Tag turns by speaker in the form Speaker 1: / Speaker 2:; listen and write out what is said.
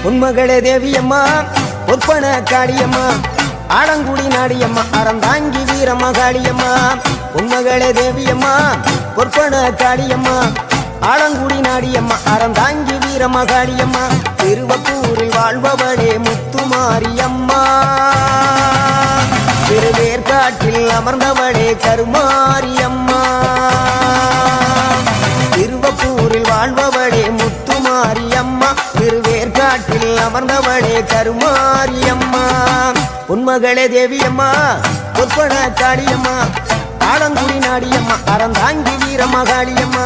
Speaker 1: உன்மகளே தேவியம்மா பொற்பன காளியம்மா ஆலங்குடி நாடியம்மா அறந்தாங்கி வீரமகாளியம்மா உன்மகளே தேவியம்மா பொற்பன காளியம்மா ஆலங்குடி நாடியம்மா அறந்தாங்கி வீரமகாளியம்மா திருவப்பூரில் வாழ்பவளே முத்துமாரியம்மா திருவேற்காட்டில் அமர்ந்தவளே கருமாரியம்மா திருவப்பூரில் வாழ்பவளே முத்துமாரியம்மா திருவேற்காட்டில் அமர்ந்தவளே கருமாரியம்மா உன்மகளே தேவியம்மா பொற்பன காளியம்மா ஆலங்குடி நாடியம்மா அறந்தாங்கி வீரமகாளியம்மா